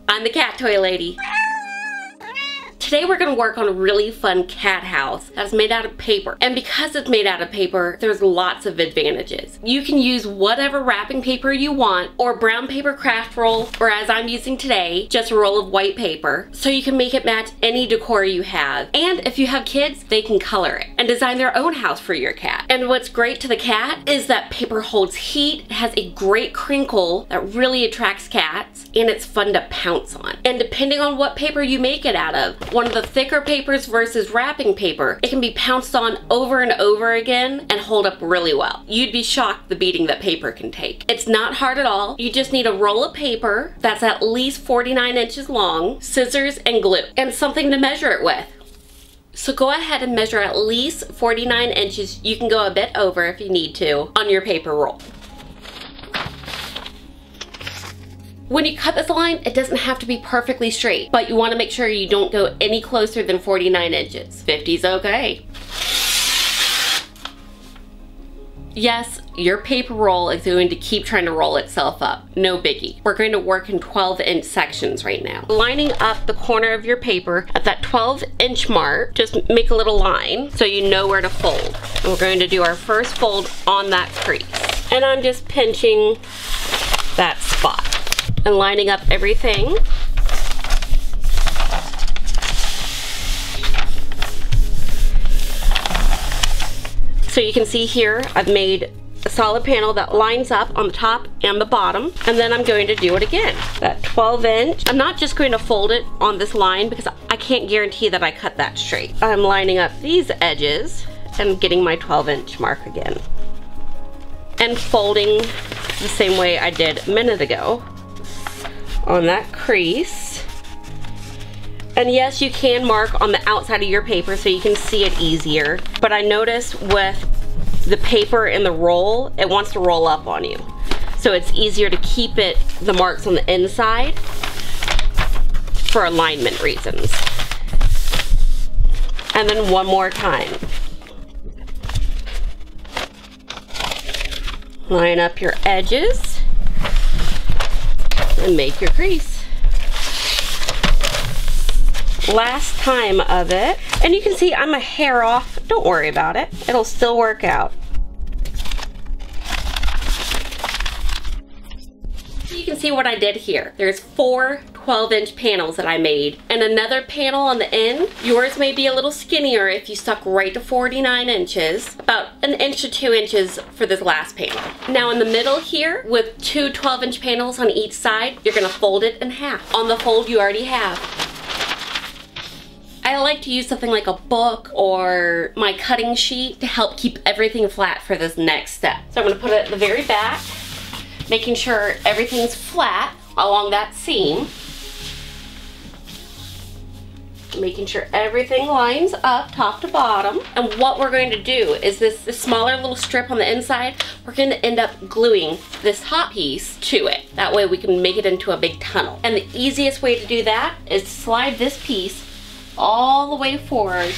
I'm the cat toy lady. Today we're going to work on a really fun cat house that's made out of paper. And because it's made out of paper, there's lots of advantages. You can use whatever wrapping paper you want, or brown paper craft roll, or as I'm using today, just a roll of white paper. So you can make it match any decor you have. And if you have kids, they can color it and design their own house for your cat. And what's great to the cat is that paper holds heat, it has a great crinkle that really attracts cats, and it's fun to pounce on. And depending on what paper you make it out of, one of the thicker papers versus wrapping paper, it can be pounced on over and over again and hold up really well. You'd be shocked the beating that paper can take. It's not hard at all. You just need a roll of paper that's at least 49 inches long, scissors, and glue, and something to measure it with. So go ahead and measure at least 49 inches. You can go a bit over if you need to on your paper roll. When you cut this line, it doesn't have to be perfectly straight, but you want to make sure you don't go any closer than 49 inches. 50's okay. Yes, your paper roll is going to keep trying to roll itself up. No biggie. We're going to work in 12-inch sections right now. Lining up the corner of your paper at that 12-inch mark, just make a little line so you know where to fold. And we're going to do our first fold on that crease. And I'm just pinching that spot and lining up everything. So you can see here, I've made a solid panel that lines up on the top and the bottom, and then I'm going to do it again. That 12-inch, I'm not just going to fold it on this line because I can't guarantee that I cut that straight. I'm lining up these edges and getting my 12-inch mark again. And folding the same way I did a minute ago on that crease. And yes, you can mark on the outside of your paper so you can see it easier, but I noticed with the paper in the roll, it wants to roll up on you. So it's easier to keep the marks on the inside for alignment reasons. And then one more time. Line up your edges and make your crease. Last time of it, and you can see I'm a hair off. Don't worry about it, it'll still work out. You can see what I did here. There's 4 12-inch panels that I made and another panel on the end. Yours may be a little skinnier if you stuck right to 49 inches, about 1 inch to 2 inches for this last panel. Now in the middle here, with 2 12-inch panels on each side, you're gonna fold it in half on the fold you already have. I like to use something like a book or my cutting sheet to help keep everything flat for this next step. So I'm gonna put it at the very back, making sure everything's flat along that seam. Making sure everything lines up top to bottom. And what we're going to do is this smaller little strip on the inside, we're going to end up gluing this top piece to it. That way we can make it into a big tunnel. And the easiest way to do that is to slide this piece all the way forward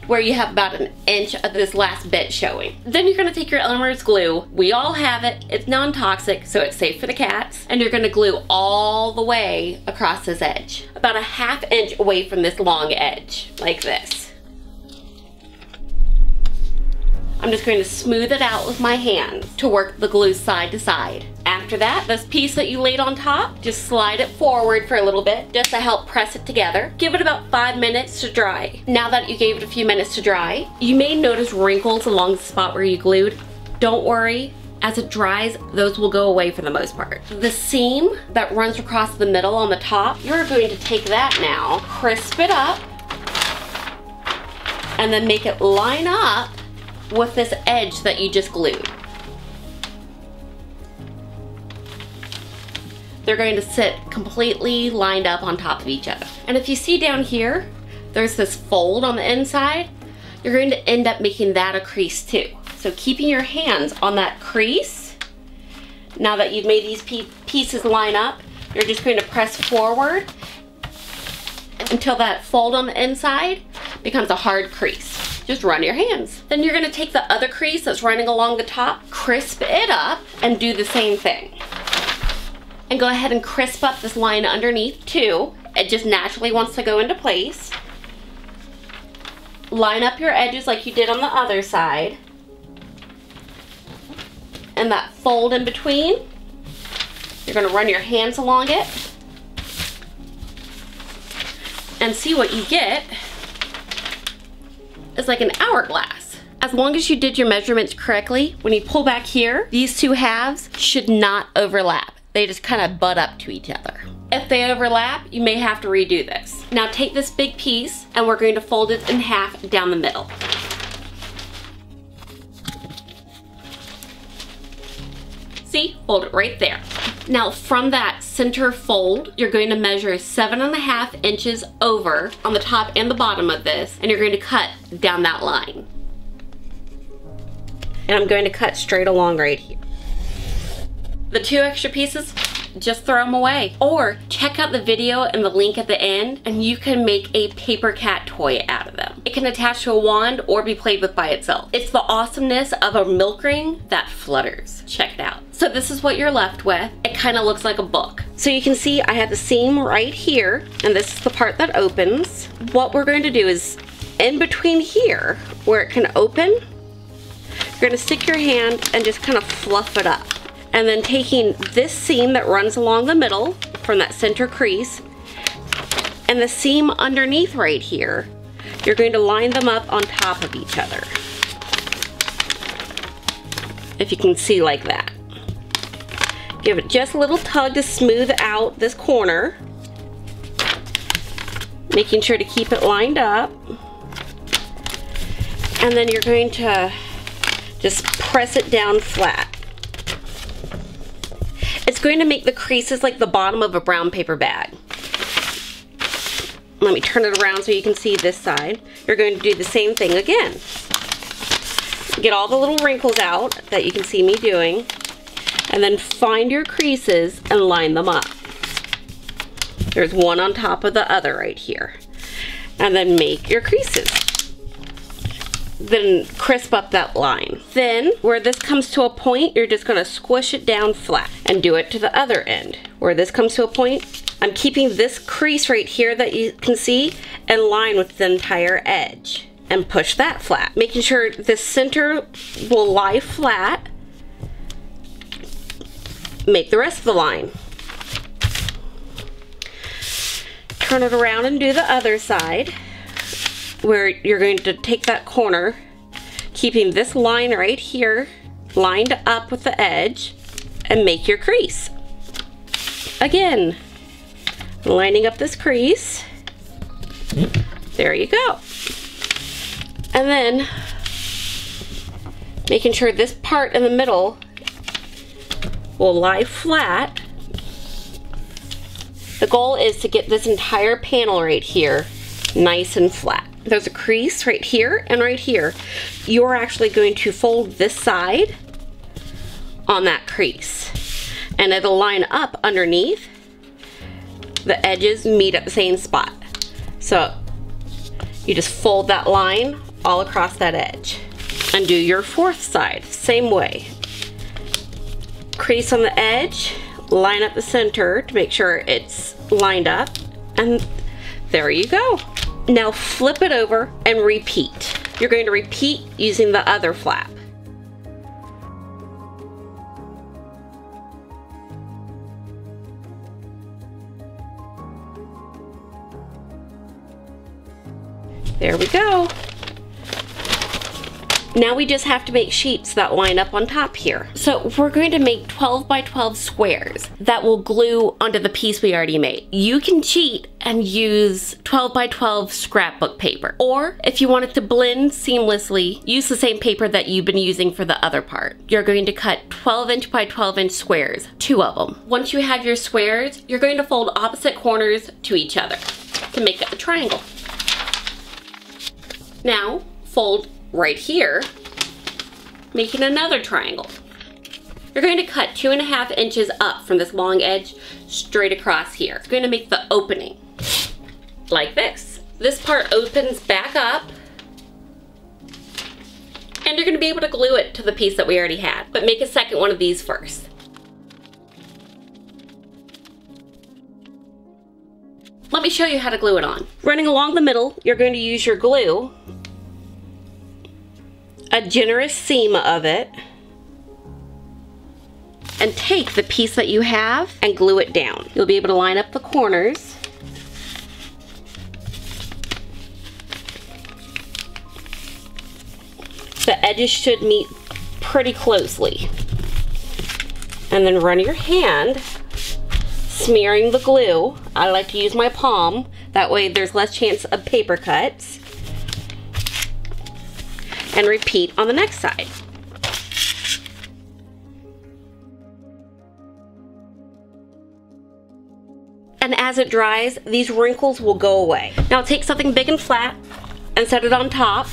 where you have about 1 inch of this last bit showing. Then you're gonna take your Elmer's glue. We all have it. It's non-toxic, so it's safe for the cats. And you're gonna glue all the way across this edge, about 1/2 inch away from this long edge, like this. I'm just going to smooth it out with my hands to work the glue side to side. After that, this piece that you laid on top, just slide it forward for a little bit just to help press it together. Give it about 5 minutes to dry. Now that you gave it a few minutes to dry, you may notice wrinkles along the spot where you glued. Don't worry, as it dries, those will go away for the most part. The seam that runs across the middle on the top, you're going to take that now, crisp it up, and then make it line up with this edge that you just glued. They're going to sit completely lined up on top of each other. And if you see down here, there's this fold on the inside, you're going to end up making that a crease too. So keeping your hands on that crease, now that you've made these pieces line up, you're just going to press forward until that fold on the inside becomes a hard crease. Just run your hands. Then you're gonna take the other crease that's running along the top, crisp it up, and do the same thing. And go ahead and crisp up this line underneath too. It just naturally wants to go into place. Line up your edges like you did on the other side. And that fold in between, you're going to run your hands along it and see what you get is like an hourglass. As long as you did your measurements correctly, when you pull back here, these two halves should not overlap. They just kind of butt up to each other. If they overlap, you may have to redo this. Now take this big piece and we're going to fold it in half down the middle. See, fold it right there. Now from that center fold, you're going to measure 7.5 inches over on the top and the bottom of this, and you're going to cut down that line. And I'm going to cut straight along right here. The 2 extra pieces, just throw them away. Or check out the video and the link at the end and you can make a paper cat toy out of them. It can attach to a wand or be played with by itself. It's the awesomeness of a milk ring that flutters. Check it out. So this is what you're left with. It kind of looks like a book. So you can see I have the seam right here and this is the part that opens. What we're going to do is in between here where it can open, you're going to stick your hand and just kind of fluff it up. And then taking this seam that runs along the middle from that center crease and the seam underneath right here, you're going to line them up on top of each other. If you can see like that. Give it just a little tug to smooth out this corner, making sure to keep it lined up. And then you're going to just press it down flat. It's going to make the creases like the bottom of a brown paper bag. Let me turn it around so you can see this side. You're going to do the same thing again. Get all the little wrinkles out that you can see me doing, and then find your creases and line them up. There's one on top of the other right here. And then make your creases. Then crisp up that line. Then where this comes to a point, you're just going to squish it down flat and do it to the other end. Where this comes to a point, I'm keeping this crease right here that you can see in line with the entire edge and push that flat, making sure the center will lie flat. Make the rest of the line. Turn it around and do the other side, where you're going to take that corner, keeping this line right here lined up with the edge, and make your crease. Again, lining up this crease. There you go. And then making sure this part in the middle will lie flat. The goal is to get this entire panel right here nice and flat. There's a crease right here and right here. You're actually going to fold this side on that crease, and it'll line up underneath. The edges meet at the same spot. So you just fold that line all across that edge. And do your fourth side, same way. Crease on the edge, line up the center to make sure it's lined up, and there you go. Now flip it over and repeat. You're going to repeat using the other flap. There we go. Now we just have to make sheets that line up on top here. So we're going to make 12 by 12 squares that will glue onto the piece we already made. You can cheat and use 12 by 12 scrapbook paper. Or if you want it to blend seamlessly, use the same paper that you've been using for the other part. You're going to cut 12 inch by 12 inch squares, 2 of them. Once you have your squares, you're going to fold opposite corners to each other to make a triangle. Now fold right here, making another triangle. You're going to cut 2.5 inches up from this long edge straight across here. It's going to make the opening like this. This part opens back up, and you're going to be able to glue it to the piece that we already had, but make a second one of these first. Let me show you how to glue it on. Running along the middle, you're going to use your glue, a generous seam of it, and take the piece that you have and glue it down. You'll be able to line up the corners. The edges should meet pretty closely. And then run your hand, smearing the glue. I like to use my palm, that way there's less chance of paper cuts. And repeat on the next side. And as it dries, these wrinkles will go away. Now take something big and flat and set it on top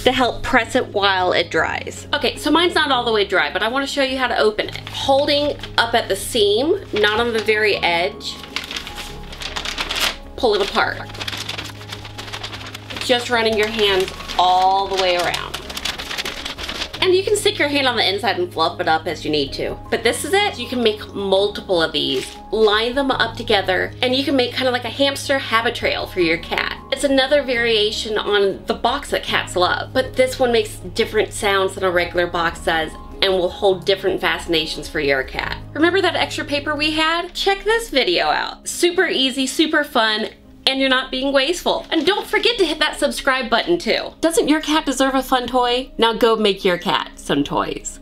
to help press it while it dries. Okay, so mine's not all the way dry, but I want to show you how to open it. Holding up at the seam, not on the very edge, pull it apart. Just running your hands all the way around. And you can stick your hand on the inside and fluff it up as you need to. But this is it. You can make multiple of these, line them up together, and you can make kind of like a hamster habit trail for your cat. It's another variation on the box that cats love, but this one makes different sounds than a regular box does and will hold different fascinations for your cat. Remember that extra paper we had? Check this video out. Super easy, super fun, and you're not being wasteful. And don't forget to hit that subscribe button too. Doesn't your cat deserve a fun toy? Now go make your cat some toys.